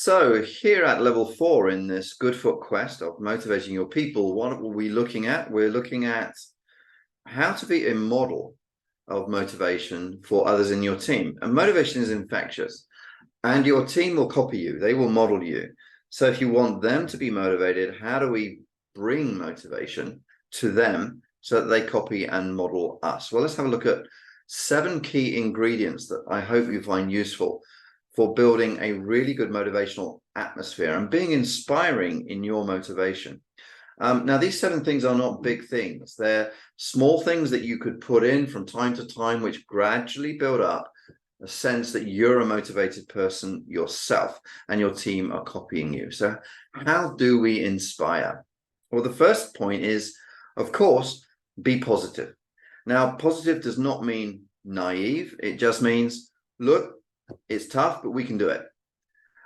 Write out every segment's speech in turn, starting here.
So here at level 4 in this Goodfoot quest of motivating your people, what are we looking at? We're looking at how to be a model of motivation for others in your team. And motivation is infectious, and your team will copy you. They will model you. So if you want them to be motivated, how do we bring motivation to them so that they copy and model us? Well, let's have a look at 7 key ingredients that I hope you find useful for building a really good motivational atmosphere and being inspiring in your motivation. Now, these 7 things are not big things. They're small things that you could put in from time to time, which gradually build up a sense that you're a motivated person yourself and your team are copying you. So how do we inspire? Well, the first point is, of course, be positive. Now, positive does not mean naive. It just means, look, it's tough, but we can do it.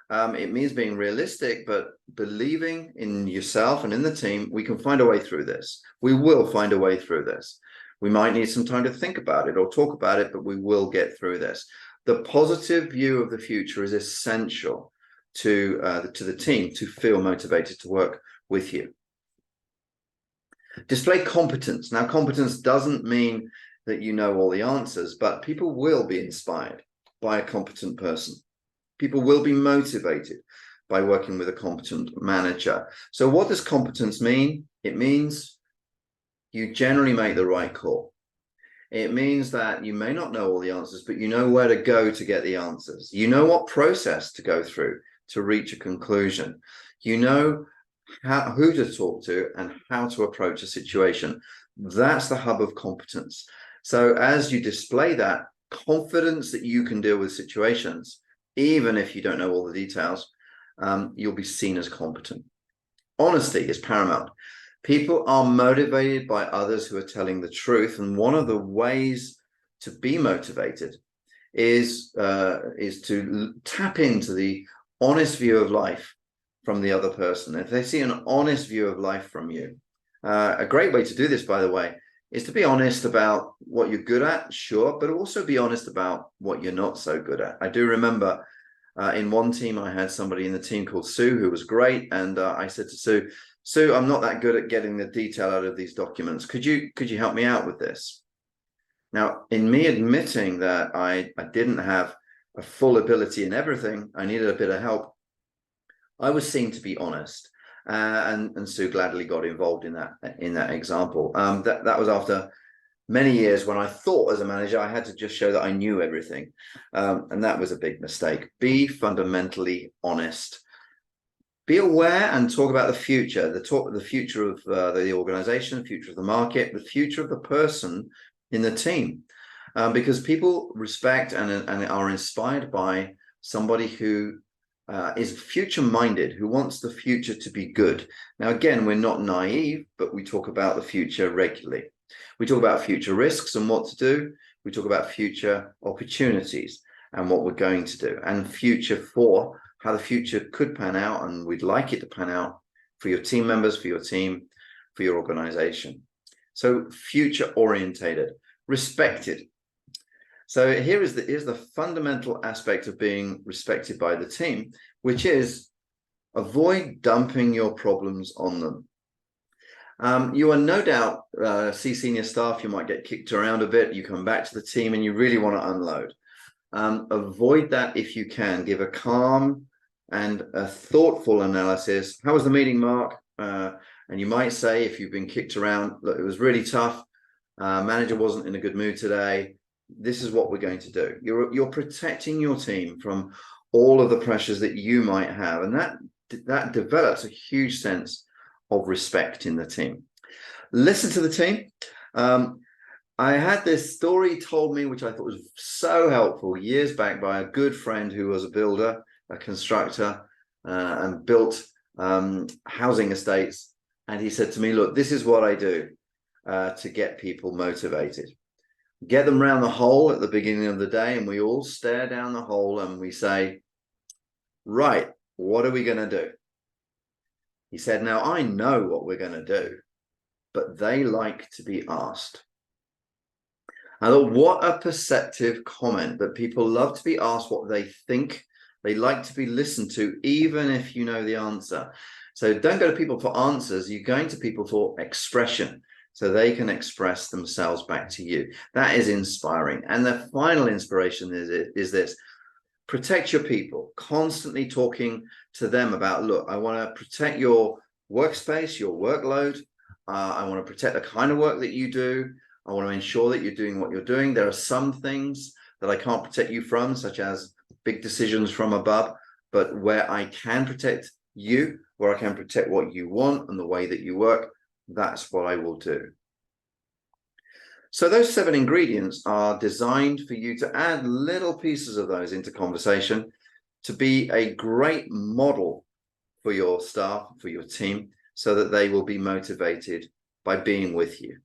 It means being realistic, but believing in yourself and in the team. We can find a way through this. We will find a way through this. We might need some time to think about it or talk about it, but we will get through this. The positive view of the future is essential to the team to feel motivated to work with you. Display competence. Now, competence doesn't mean that you know all the answers, but people will be inspired by a competent person. People will be motivated by working with a competent manager. So what does competence mean? It means you generally make the right call. It means that you may not know all the answers, but you know where to go to get the answers. You know what process to go through to reach a conclusion. You know who to talk to and how to approach a situation. That's the hub of competence. So as you display that confidence that you can deal with situations, even if you don't know all the details, you'll be seen as competent. Honesty is paramount. People are motivated by others who are telling the truth, and one of the ways to be motivated is to tap into the honest view of life from the other person. If they see an honest view of life from you, a great way to do this, by the way, is to be honest about what you're good at, sure, but also be honest about what you're not so good at. I do remember in one team, I had somebody in the team called Sue, who was great. And I said to Sue, I'm not that good at getting the detail out of these documents. Could you help me out with this? Now, in me admitting that I didn't have a full ability in everything, I needed a bit of help, I was seen to be honest. And Sue gladly got involved in that example. That was after many years when I thought as a manager I had to just show that I knew everything, and that was a big mistake. Be fundamentally honest. Be aware and talk about the future. The future of the organization, the future of the market, the future of the person in the team, because people respect and are inspired by somebody who is future-minded, who wants the future to be good. Now, again, we're not naive, but we talk about the future regularly. We talk about future risks and what to do. We talk about future opportunities and what we're going to do, and future for how the future could pan out, and we'd like it to pan out for your team members, for your team, for your organization. So future-orientated, respected. So here's the fundamental aspect of being respected by the team, which is avoid dumping your problems on them. You are no doubt see senior staff, you might get kicked around a bit, you come back to the team and you really want to unload. Avoid that if you can. Give a calm and a thoughtful analysis. How was the meeting, Mark? And you might say, if you've been kicked around, look, it was really tough. Manager wasn't in a good mood today. This is what we're going to do. You're protecting your team from all of the pressures that you might have, and that develops a huge sense of respect in the team. Listen to the team. I had this story told me, which I thought was so helpful years back by a good friend who was a builder, a constructor, and built housing estates. And he said to me, look, this is what I do to get people motivated. Get them round the hole at the beginning of the day, and we all stare down the hole and we say, right, what are we going to do? He said, now I know what we're going to do, but they like to be asked. I thought, what a perceptive comment, that people love to be asked what they think They like to be listened to, even if you know the answer. So don't go to people for answers. You're going to people for expression, so they can express themselves back to you. That is inspiring. And the final inspiration is this: protect your people, constantly talking to them about, look, I want to protect your workspace, your workload. I want to protect the kind of work that you do. I want to ensure that you're doing what you're doing. There are some things that I can't protect you from, such as big decisions from above, but where I can protect you, where I can protect what you want and the way that you work, that's what I will do. So those 7 ingredients are designed for you to add little pieces of those into conversation, to be a great model for your staff, for your team, so that they will be motivated by being with you.